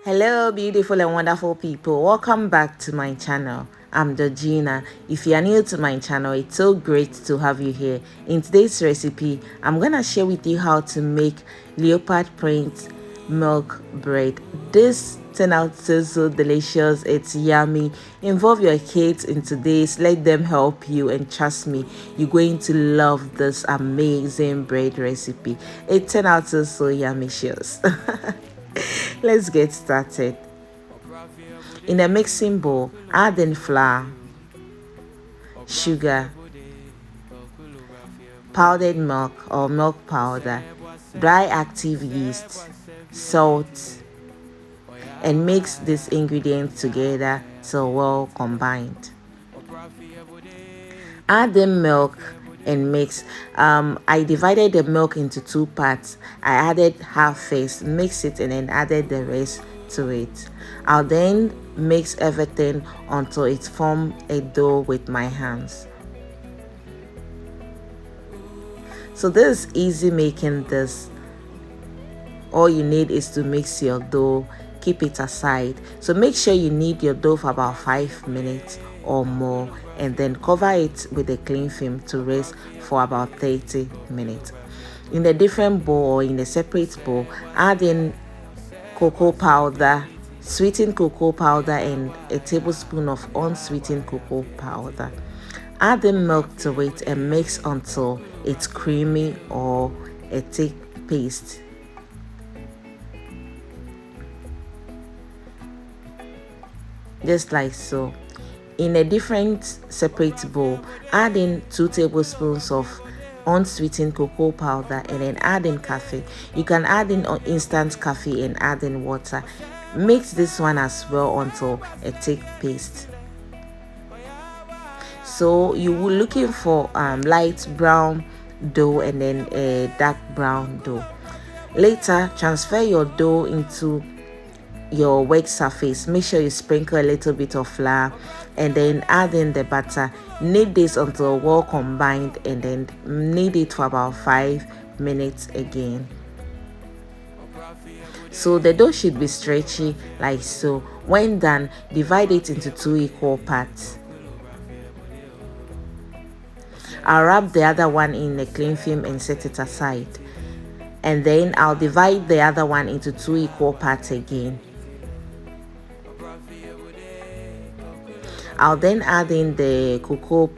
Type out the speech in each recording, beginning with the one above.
Hello, beautiful and wonderful people. Welcome back to my channel. I'm Georgina. If you are new to my channel, it's so great to have you here. In today's recipe, I'm gonna share with you how to make leopard print milk bread. This turned out so delicious. It's yummy. Involve your kids into this. Let them help you, and trust me, you're going to love this amazing bread recipe. It turned out so yummy. Let's get started. In a mixing bowl, add in flour, sugar, powdered milk or milk powder, dry active yeast, salt, and mix these ingredients together till well combined. Add the milk and mix. I divided the milk into two parts. I added half first, mix it, and then added the rest to it. I'll then mix everything until it forms a dough with my hands. So this is easy making this. All you need is to mix your dough, keep it aside. So make sure you knead your dough for about 5 minutes or more, and then cover it with a cling film to rest for about 30 minutes. In a different bowl or in a separate bowl, add in cocoa powder, sweetened cocoa powder, and a tablespoon of unsweetened cocoa powder. Add the milk to it and mix until it's creamy or a thick paste. Just like so. In a different separate bowl, add in 2 tablespoons of unsweetened cocoa powder, and then add in coffee. You can add in instant coffee and add in water. Mix this one as well until a thick paste. So you will looking for light brown dough and then a dark brown dough. Later, transfer your dough into your work surface. Make sure you sprinkle a little bit of flour and then add in the butter. Knead this until well combined, and then knead it for about 5 minutes again. So the dough should be stretchy like so. When done, divide it into 2 equal parts. I'll wrap the other one in a cling film and set it aside, and then I'll divide the other one into 2 equal parts again. I'll then add in the cocoa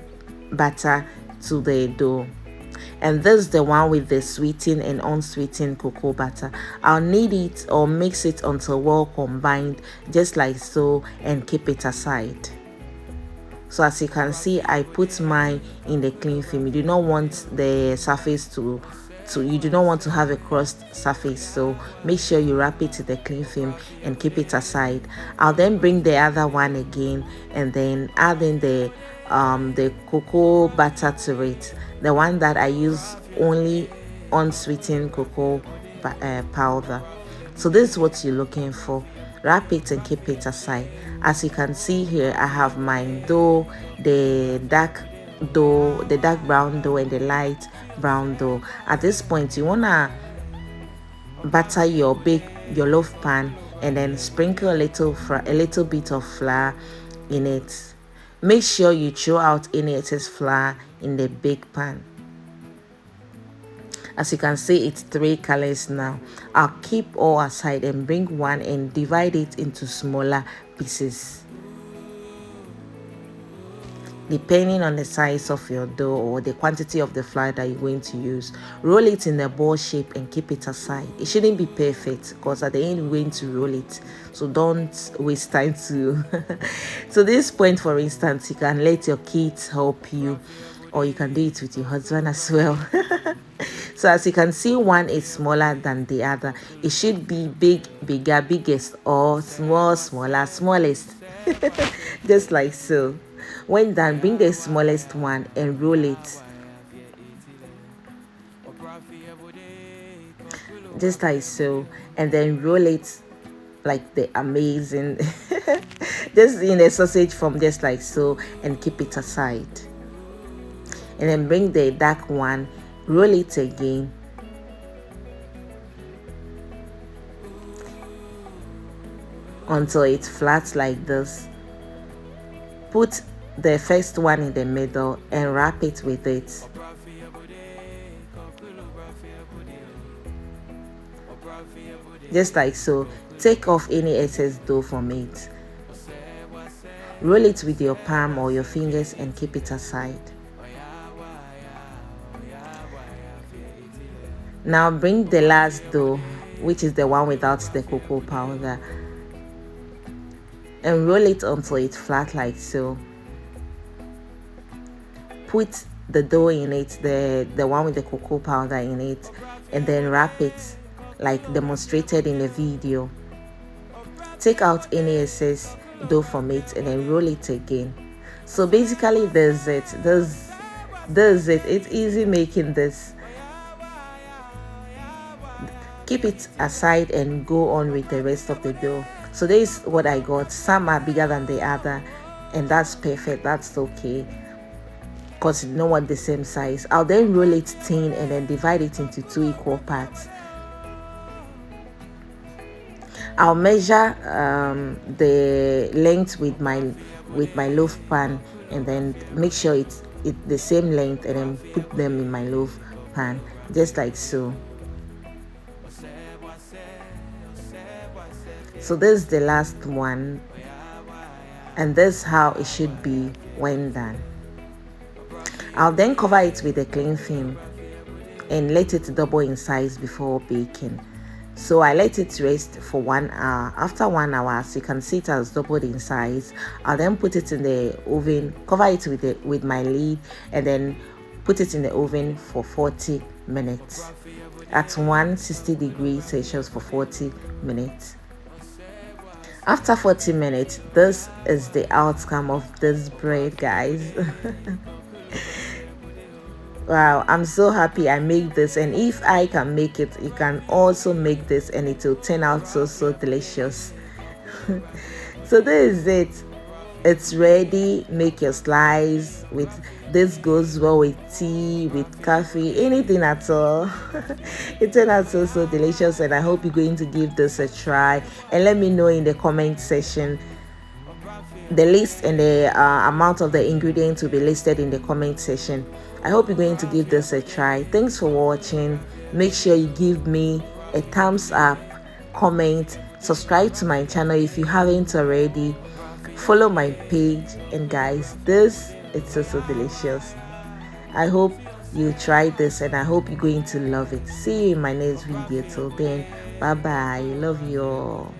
butter to the dough, and this is the one with the sweetened and unsweetened cocoa butter. I'll knead it or mix it until well combined, just like so, and keep it aside. So as you can see, I put mine in the cling film. You do not want the surface to you do not want to have a crust surface, so make sure you wrap it to the cling film and keep it aside. I'll then bring the other one again and then add in the cocoa butter to it, the one that I use only unsweetened cocoa powder. So this is what you're looking for. Wrap it and keep it aside. As you can see here, I have my dough, the dark brown dough and the light brown dough. At this point, you wanna butter your loaf pan and then sprinkle a little bit of flour in it. Make sure you throw out any excess flour in the bake pan. As you can see, it's 3 colors now. I'll keep all aside and bring one and divide it into smaller pieces. Depending on the size of your dough or the quantity of the flour that you're going to use, roll it in a ball shape and keep it aside. It shouldn't be perfect because at the end we're going to roll it, so don't waste time to so this point, for instance, you can let your kids help you, or you can do it with your husband as well. So as you can see, one is smaller than the other. It should be bigger, biggest, or small, smaller, smallest. Just like so. When done, bring the smallest one and roll it. Just like so. And then roll it like the amazing just in a sausage form, just like so, and keep it aside. And then bring the dark one, roll it again, until it's flat like this. Put the first one in the middle and wrap it with it. Just like so. Take off any excess dough from it. Roll it with your palm or your fingers and keep it aside. Now bring the last dough, which is the one without the cocoa powder, and roll it until it's flat like so. Put the dough in it, the one with the cocoa powder in it, and then wrap it like demonstrated in the video. Take out any excess dough from it and then roll it again. So basically there's it. There's it. It's easy making this. Keep it aside and go on with the rest of the dough. So this is what I got. Some are bigger than the other, and that's perfect. That's okay, because you don't want the same size. I'll then roll it thin and then divide it into 2 equal parts. I'll measure the length with my loaf pan, and then make sure it's the same length, and then put them in my loaf pan, just like so. So this is the last one, and this is how it should be when done. I'll then cover it with a cling film and let it double in size before baking. So I let it rest for 1 hour. After 1 hour, as you can see, it has doubled in size. I'll then put it in the oven, cover it with my lid, and then put it in the oven for 40 minutes at 160 degrees Celsius for 40 minutes. After 40 minutes, this is the outcome of this bread, guys. Wow, I'm so happy I made this, and if I can make it, you can also make this and it will turn out so delicious. So this is it. It's ready. Make your slice with this. Goes well with tea, with coffee, anything at all. It turned out so delicious, and I hope you're going to give this a try, and let me know in the comment section. The list and the amount of the ingredients will be listed in the comment section. I hope you're going to give this a try. Thanks for watching. Make sure you give me a thumbs up, comment, subscribe to my channel if you haven't already, follow my page, and guys, this is so delicious. I hope you try this, and I hope you're going to love it. See you in my next video. Till then, bye bye. Love you all.